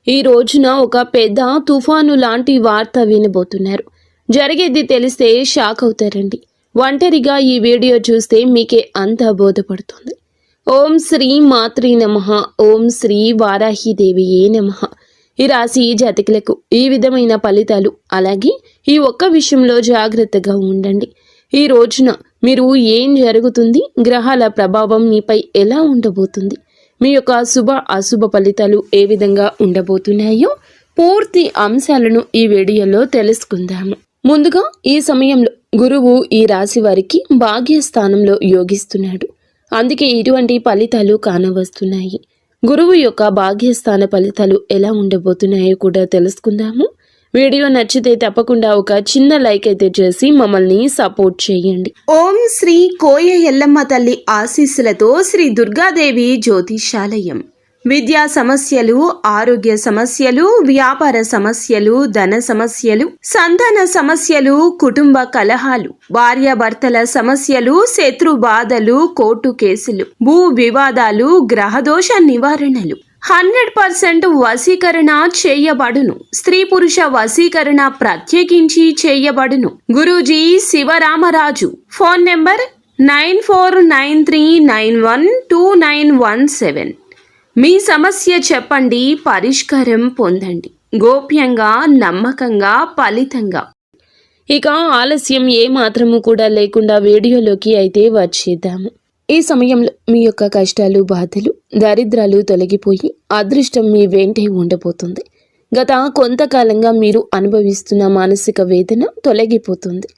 ఈ రోజున ఒక పెద్ద తుఫాను లాంటి వార్త వినబోతున్నారు. జరిగేది తెలిస్తే షాక్ అవుతారండి. ఒంటరిగా ఈ వీడియో చూస్తే మీకే అంతా బోధపడుతుంది. ఓం శ్రీ మాత్రే నమః. ఓం శ్రీ వారాహిదేవియే నమః. ఈ రాశి జాతకులకు ఈ విధమైన ఫలితాలు, అలాగే ఈ ఒక్క విషయంలో జాగ్రత్తగా ఉండండి. ఈ రోజున మీరు ఏం జరుగుతుంది, గ్రహాల ప్రభావం మీపై ఎలా ఉండబోతుంది, మీ యొక్క శుభ అశుభ ఫలితాలు ఏ విధంగా ఉండబోతున్నాయో పూర్తి అంశాలను ఈ వీడియోలో తెలుసుకుందాము. ముందుగా ఈ సమయంలో గురువు ఈ రాశి వారికి భాగ్యస్థానంలో యోగిస్తున్నాడు. అందుకే ఇటువంటి ఫలితాలు కానవస్తున్నాయి. గురువు యొక్క భాగ్యస్థాన ఫలితాలు ఎలా ఉండబోతున్నాయో కూడా తెలుసుకుందాము. వీడియో నచ్చితే తప్పకుండా ఒక చిన్న లైక్ అయితే చేసి మమ్మల్ని సపోర్ట్ చేయండి. ఓం శ్రీ కోయ ఎల్లమ్మ తల్లి ఆశీస్సులతో శ్రీ దుర్గాదేవి జ్యోతిషాలయం. విద్యా సమస్యలు, ఆరోగ్య సమస్యలు, వ్యాపార సమస్యలు, ధన సమస్యలు, సంతాన సమస్యలు, కుటుంబ కలహాలు, భార్యాభర్తల సమస్యలు, శత్రు బాధలు, కోర్టు కేసులు, భూ వివాదాలు, గ్రహదోష నివారణలు 100% వశీకరణ చేయబడును. స్త్రీ పురుష వశీకరణ ప్రత్యేకించి చేయబడును. గురూజీ శివరామరాజు. Phone number 9493912917. మీ సమస్య చెప్పండి, పరిష్కారం పొందండి. గోప్యంగా, నమ్మకంగా, ఫలితంగా. ఇక ఆలస్యం ఏ మాత్రము కూడా లేకుండా వీడియోలోకి అయితే వచ్చేద్దాము. ఈ సమయంలో మీ యొక్క కష్టాలు, బాధలు, దరిద్రాలు తొలగిపోయి అదృష్టం మీ వెంటే ఉండబోతుంది. గత కొంతకాలంగా మీరు అనుభవిస్తున్న మానసిక వేదన తొలగిపోతుంది.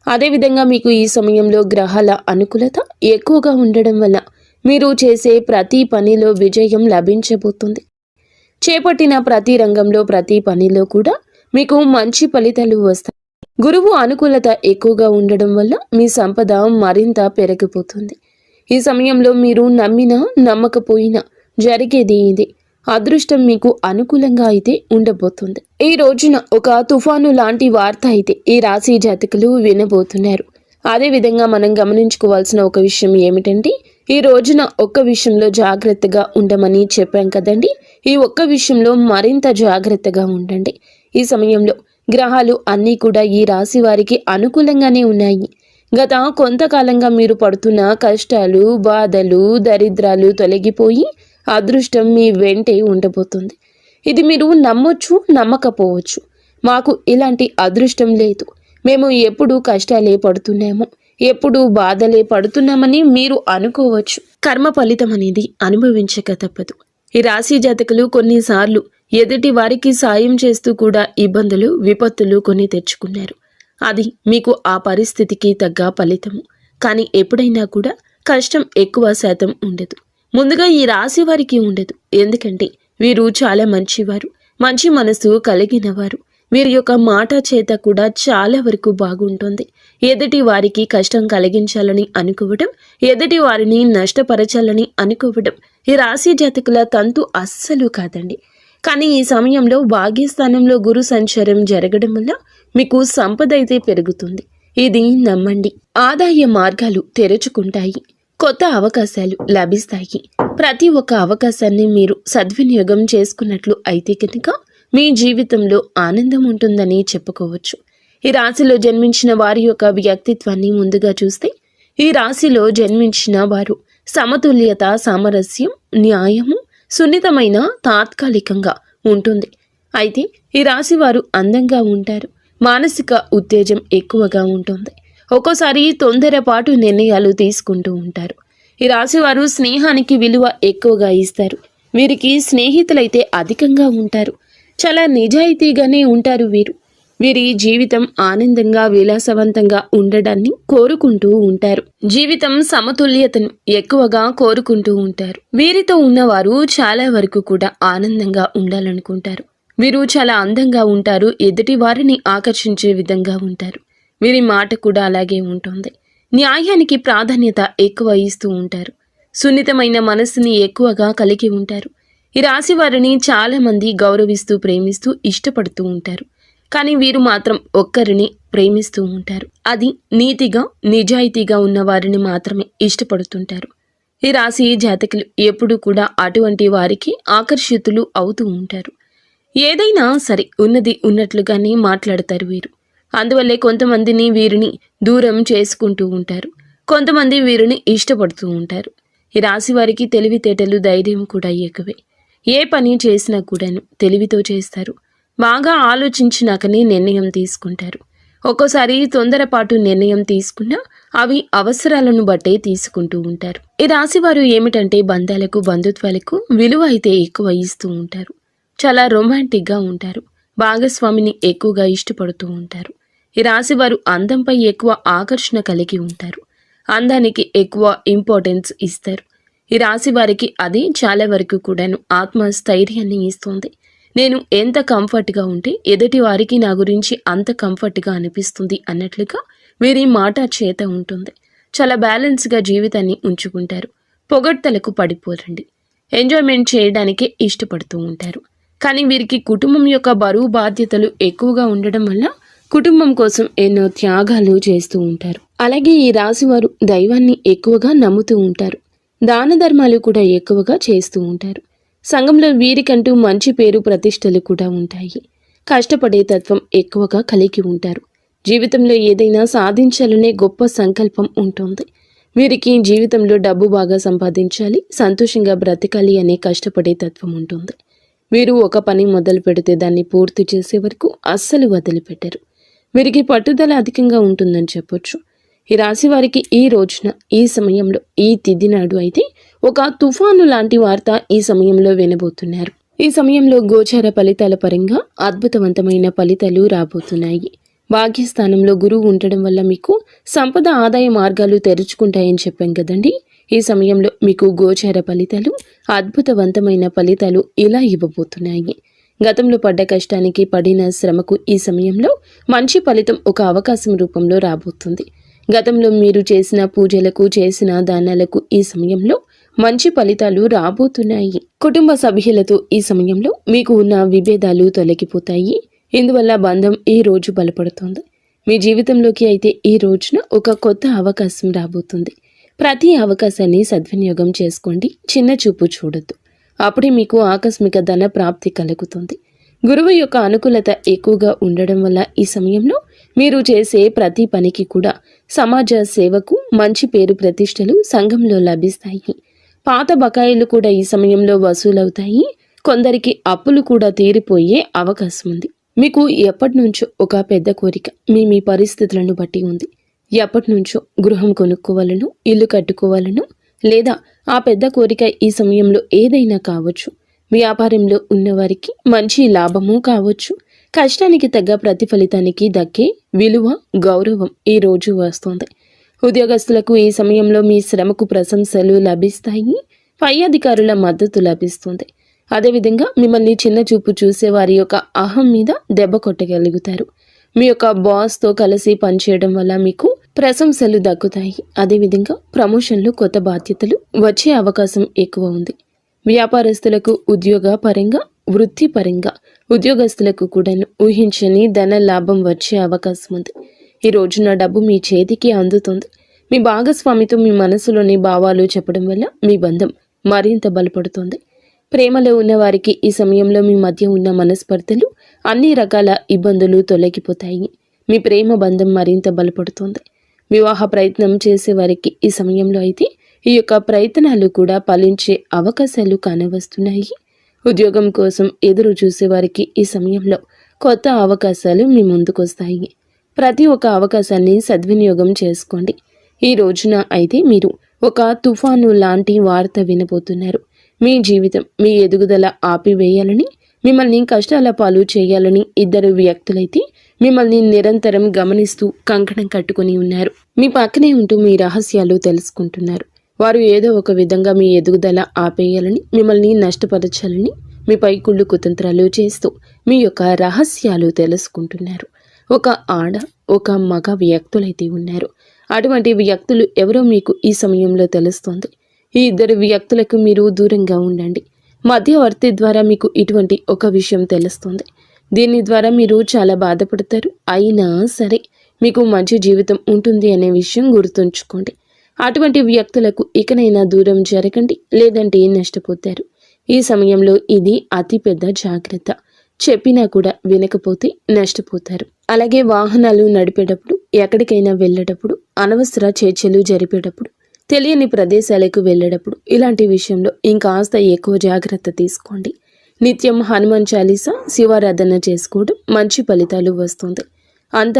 అదేవిధంగా మీకు ఈ సమయంలో గ్రహాల అనుకూలత ఎక్కువగా ఉండడం వల్ల మీరు చేసే ప్రతి పనిలో విజయం లభించబోతుంది. చేపట్టిన ప్రతి రంగంలో, ప్రతి పనిలో కూడా మీకు మంచి ఫలితాలు వస్తాయి. గురువు అనుకూలత ఎక్కువగా ఉండడం వల్ల మీ సంపద మరింత పెరిగిపోతుంది. ఈ సమయంలో మీరు నమ్మినా నమ్మకపోయినా జరిగేది ఇదే. అదృష్టం మీకు అనుకూలంగా అయితే ఉండబోతుంది. ఈ రోజున ఒక తుఫాను లాంటి వార్త అయితే ఈ రాశి జాతకులు వినబోతున్నారు. అదేవిధంగా మనం గమనించుకోవాల్సిన ఒక విషయం ఏమిటంటే, ఈ రోజున ఒక్క విషయంలో జాగ్రత్తగా ఉండమని చెప్పాం కదండి. ఈ ఒక్క విషయంలో మరింత జాగ్రత్తగా ఉండండి. ఈ సమయంలో గ్రహాలు అన్నీ కూడా ఈ రాశి వారికి అనుకూలంగానే ఉన్నాయి. గత కొంతకాలంగా మీరు పడుతున్న కష్టాలు, బాధలు, దరిద్రాలు తొలగిపోయి అదృష్టం మీ వెంటే ఉండబోతుంది. ఇది మీరు నమ్మొచ్చు, నమ్మకపోవచ్చు. మాకు ఇలాంటి అదృష్టం లేదు, మేము ఎప్పుడు కష్టాలే పడుతున్నాము, ఎప్పుడు బాధలే పడుతున్నామని మీరు అనుకోవచ్చు. కర్మ ఫలితం అనేది అనుభవించక తప్పదు. ఈ రాశి జాతకులు కొన్నిసార్లు ఎదుటి వారికి సాయం చేస్తూ కూడా ఇబ్బందులు, విపత్తులు కొని తెచ్చుకున్నారు. అది మీకు ఆ పరిస్థితికి తగ్గ ఫలితము. కానీ ఎప్పుడైనా కూడా కష్టం ఎక్కువ శాతం ఉండదు. ముందుగా ఈ రాశి వారికి ఉండదు. ఎందుకంటే వీరు చాలా మంచివారు, మంచి మనసు కలిగినవారు. వీరి యొక్క మాట చేత కూడా చాలా వరకు బాగుంటుంది. ఎదుటి వారికి కష్టం కలిగించాలని అనుకోవడం, ఎదుటి వారిని నష్టపరచాలని అనుకోవడం ఈ రాశి జాతకుల తంతు అస్సలు కాదండి. కానీ ఈ సమయంలో భాగ్యస్థానంలో గురు సంచారం జరగడం వల్ల మీకు సంపద అయితే పెరుగుతుంది. ఇది నమ్మండి. ఆదాయ మార్గాలు తెరుచుకుంటాయి. కొత్త అవకాశాలు లభిస్తాయి. ప్రతి ఒక్క అవకాశాన్ని మీరు సద్వినియోగం చేసుకున్నట్లు అయితే కనుక మీ జీవితంలో ఆనందం ఉంటుందని చెప్పుకోవచ్చు. ఈ రాశిలో జన్మించిన వారి యొక్క వ్యక్తిత్వాన్ని ముందుగా చూస్తే, ఈ రాశిలో జన్మించిన వారు సమతుల్యత, సామరస్యం, న్యాయము, సున్నితమైన తాత్కాలికంగా ఉంటుంది. అయితే ఈ రాశి వారు అందంగా ఉంటారు. మానసిక ఉత్తేజం ఎక్కువగా ఉంటుంది. ఒక్కోసారి తొందరపాటు నిర్ణయాలు తీసుకుంటూ ఉంటారు. ఈ రాశి వారు స్నేహానికి విలువ ఎక్కువగా ఇస్తారు. వీరికి స్నేహితులైతే అధికంగా ఉంటారు. చాలా నిజాయితీగానే ఉంటారు వీరు. వీరి జీవితం ఆనందంగా, విలాసవంతంగా ఉండడాన్ని కోరుకుంటూ ఉంటారు. జీవితం సమతుల్యతను ఎక్కువగా కోరుకుంటూ ఉంటారు. వీరితో ఉన్నవారు చాలా వరకు కూడా ఆనందంగా ఉండాలనుకుంటారు. వీరు చాలా అందంగా ఉంటారు. ఎదుటి వారిని ఆకర్షించే విధంగా ఉంటారు. వీరి మాట కూడా అలాగే ఉంటుంది. న్యాయానికి ప్రాధాన్యత ఎక్కువ ఇస్తూ ఉంటారు. సున్నితమైన మనస్సుని ఎక్కువగా కలిగి ఉంటారు. ఈ రాశి వారిని చాలా మంది గౌరవిస్తూ, ప్రేమిస్తూ, ఇష్టపడుతూ ఉంటారు. కానీ వీరు మాత్రం ఒక్కరిని ప్రేమిస్తూ ఉంటారు. అది నీతిగా, నిజాయితీగా ఉన్న వారిని మాత్రమే ఇష్టపడుతుంటారు. ఈ రాశి జాతకులు ఎప్పుడూ కూడా అటువంటి వారికి ఆకర్షితులు అవుతూ ఉంటారు. ఏదైనా సరే ఉన్నది ఉన్నట్లుగానే మాట్లాడతారు వీరు. అందువల్లే కొంతమందిని వీరిని దూరం చేసుకుంటూ ఉంటారు, కొంతమంది వీరిని ఇష్టపడుతూ ఉంటారు. ఈ రాశి వారికి తెలివితేటలు, ధైర్యం కూడా ఎక్కువే. ఏ పని చేసినా కూడాను తెలివితో చేస్తారు. బాగా ఆలోచించినాకనే నిర్ణయం తీసుకుంటారు. ఒక్కోసారి తొందరపాటు నిర్ణయం తీసుకున్నా అవి అవసరాలను బట్టే తీసుకుంటూ ఉంటారు. ఈ రాశివారు ఏమిటంటే బంధాలకు, బంధుత్వాలకు విలువ అయితే ఎక్కువ ఇస్తూ ఉంటారు. చాలా రొమాంటిక్గా ఉంటారు. భాగస్వామిని ఎక్కువగా ఇష్టపడుతూ ఉంటారు. ఈ రాశివారు అందంపై ఎక్కువ ఆకర్షణ కలిగి ఉంటారు. అందానికి ఎక్కువ ఇంపార్టెన్స్ ఇస్తారు. ఈ రాశి వారికి అది చాలా వరకు కూడాను ఆత్మస్థైర్యాన్ని ఇస్తుంది. నేను ఎంత కంఫర్ట్గా ఉంటే ఎదుటి వారికి నా గురించి అంత కంఫర్ట్గా అనిపిస్తుంది అన్నట్లుగా వీరి మాట చేత ఉంటుంది. చాలా బ్యాలెన్స్గా జీవితాన్ని ఉంచుకుంటారు. పొగడ్తలకు పడిపోరండి. ఎంజాయ్మెంట్ చేయడానికే ఇష్టపడుతూ ఉంటారు. కానీ వీరికి కుటుంబం యొక్క బరువు బాధ్యతలు ఎక్కువగా ఉండడం వల్ల కుటుంబం కోసం ఎన్నో త్యాగాలు చేస్తూ ఉంటారు. అలాగే ఈ రాశివారు దైవాన్ని ఎక్కువగా నమ్ముతూ ఉంటారు. దాన ధర్మాలు కూడా ఎక్కువగా చేస్తూ ఉంటారు. సంఘంలో వీరికంటూ మంచి పేరు ప్రతిష్టలు కూడా ఉంటాయి. కష్టపడే తత్వం ఎక్కువగా కలిగి ఉంటారు. జీవితంలో ఏదైనా సాధించాలనే గొప్ప సంకల్పం ఉంటుంది. వీరికి జీవితంలో డబ్బు బాగా సంపాదించాలి, సంతోషంగా బ్రతకాలి అనే కష్టపడే తత్వం ఉంటుంది. వీరు ఒక పని మొదలు పెడితే దాన్ని పూర్తి చేసే వరకు అస్సలు వదిలిపెట్టరు. వీరికి పట్టుదల అధికంగా ఉంటుందని చెప్పొచ్చు. ఈ రాశి వారికి ఈ రోజున, ఈ సమయంలో, ఈ తిథి నాడు అయితే ఒక తుఫాను లాంటి వార్త ఈ సమయంలో వినబోతున్నారు. ఈ సమయంలో గోచార ఫలితాల పరంగా అద్భుతవంతమైన ఫలితాలు రాబోతున్నాయి. భాగ్యస్థానంలో గురువు ఉండడం వల్ల మీకు సంపద, ఆదాయ మార్గాలు తెరుచుకుంటాయని చెప్పాం కదండి. ఈ సమయంలో మీకు గోచార ఫలితాలు, అద్భుతవంతమైన ఫలితాలు ఇలా ఇవ్వబోతున్నాయి. గతంలో పడ్డ కష్టానికి, పడిన శ్రమకు ఈ సమయంలో మంచి ఫలితం ఒక అవకాశం రూపంలో రాబోతుంది. గతంలో మీరు చేసిన పూజలకు, చేసిన దానాలకు ఈ సమయంలో మంచి ఫలితాలు రాబోతున్నాయి. కుటుంబ సభ్యులతో ఈ సమయంలో మీకు ఉన్న విభేదాలు తొలగిపోతాయి. ఇందువల్ల బంధం ఈ రోజు బలపడుతుంది. మీ జీవితంలోకి అయితే ఈ రోజున ఒక కొత్త అవకాశం రాబోతుంది. ప్రతి అవకాశాన్ని సద్వినియోగం చేసుకోండి. చిన్న చూపు చూడొద్దు. అప్పుడే మీకు ఆకస్మిక ధన ప్రాప్తి కలుగుతుంది. గురువు యొక్క అనుకూలత ఎక్కువగా ఉండడం వల్ల ఈ సమయంలో మీరు చేసే ప్రతి పనికి కూడా సమాజ సేవకు మంచి పేరు ప్రతిష్టలు సంఘంలో లభిస్తాయి. పాత బకాయిలు కూడా ఈ సమయంలో వసూలవుతాయి. కొందరికి అప్పులు కూడా తీరిపోయే అవకాశం ఉంది. మీకు ఎప్పటి నుంచో ఒక పెద్ద కోరిక మీ పరిస్థితులను బట్టి ఉంది. ఎప్పటి నుంచో గృహం కొనుక్కోవాలను, ఇల్లు కట్టుకోవాలను, లేదా ఆ పెద్ద కోరిక ఈ సమయంలో ఏదైనా కావచ్చు. వ్యాపారంలో ఉన్నవారికి మంచి లాభము కావచ్చు. కష్టానికి తగ్గ ప్రతిఫలితానికి దక్కే విలువ, గౌరవం ఈ రోజు వస్తుంది. ఉద్యోగస్తులకు ఈ సమయంలో మీ శ్రమకు ప్రశంసలు లభిస్తాయి. పై అధికారుల మద్దతు లభిస్తుంది. అదేవిధంగా మిమ్మల్ని చిన్న చూపు చూసే వారి యొక్క అహం మీద దెబ్బ కొట్టగలుగుతారు. మీ యొక్క బాస్తో కలిసి పనిచేయడం వల్ల మీకు ప్రశంసలు దక్కుతాయి. అదేవిధంగా ప్రమోషన్లు, కొత్త బాధ్యతలు వచ్చే అవకాశం ఎక్కువ ఉంది. వ్యాపారస్తులకు ఉద్యోగ పరంగా, వృత్తిపరంగా ఉద్యోగస్తులకు కూడా ఊహించని ధన లాభం వచ్చే అవకాశం ఉంది. ఈ రోజున డబ్బు మీ చేతికి అందుతుంది. మీ భాగస్వామితో మీ మనసులోని భావాలు చెప్పడం వల్ల మీ బంధం మరింత బలపడుతుంది. ప్రేమలో ఉన్న వారికి ఈ సమయంలో మీ మధ్య ఉన్న మనస్పర్ధలు, అన్ని రకాల ఇబ్బందులు తొలగిపోతాయి. మీ ప్రేమ బంధం మరింత బలపడుతుంది. వివాహ ప్రయత్నం చేసే వారికి ఈ సమయంలో అయితే ఈ యొక్క ప్రయత్నాలు కూడా ఫలించే అవకాశాలు కానవస్తున్నాయి. ఉద్యోగం కోసం ఎదురు చూసే వారికి ఈ సమయంలో కొత్త అవకాశాలు మీ ముందుకొస్తాయి. ప్రతి ఒక్క అవకాశాన్ని సద్వినియోగం చేసుకోండి. ఈ రోజున అయితే మీరు ఒక తుఫాను లాంటి వార్త వినబోతున్నారు. మీ జీవితం, మీ ఎదుగుదల ఆపివేయాలని, మిమ్మల్ని కష్టాల పాలు చేయాలని ఇద్దరు వ్యక్తులైతే మిమ్మల్ని నిరంతరం గమనిస్తూ కంకణం కట్టుకుని ఉన్నారు. మీ పక్కనే ఉంటూ మీ రహస్యాలు తెలుసుకుంటున్నారు. వారు ఏదో ఒక విధంగా మీ ఎదుగుదల ఆపేయాలని, మిమ్మల్ని నష్టపరచాలని మీపై కుళ్ళు కుతంత్రాలు చేస్తూ మీ యొక్క రహస్యాలు తెలుసుకుంటున్నారు. ఒక ఆడ, ఒక మగ వ్యక్తులైతే ఉన్నారు. అటువంటి వ్యక్తులు ఎవరో మీకు ఈ సమయంలో తెలుస్తోంది. ఈ ఇద్దరు వ్యక్తులకు మీరు దూరంగా ఉండండి. మధ్యవర్తి ద్వారా మీకు ఇటువంటి ఒక విషయం తెలుస్తుంది. దీని ద్వారా మీరు చాలా బాధపడతారు. అయినా సరే మీకు మంచి జీవితం ఉంటుంది అనే విషయం గుర్తుంచుకోండి. అటువంటి వ్యక్తులకు ఇకనైనా దూరం జరగండి, లేదంటే నష్టపోతారు. ఈ సమయంలో ఇది అతిపెద్ద జాగ్రత్త. చెప్పినా కూడా వినకపోతే నష్టపోతారు. అలాగే వాహనాలు నడిపేటప్పుడు, ఎక్కడికైనా వెళ్ళేటప్పుడు, అనవసర చర్చలు జరిపేటప్పుడు, తెలియని ప్రదేశాలకు వెళ్ళేటప్పుడు ఇలాంటి విషయంలో ఇంకాస్త ఎక్కువ జాగ్రత్త తీసుకోండి. నిత్యం హనుమాన్ చాలీసా, శివారాధన చేసుకోవడం మంచి ఫలితాలు వస్తుంది. అంతా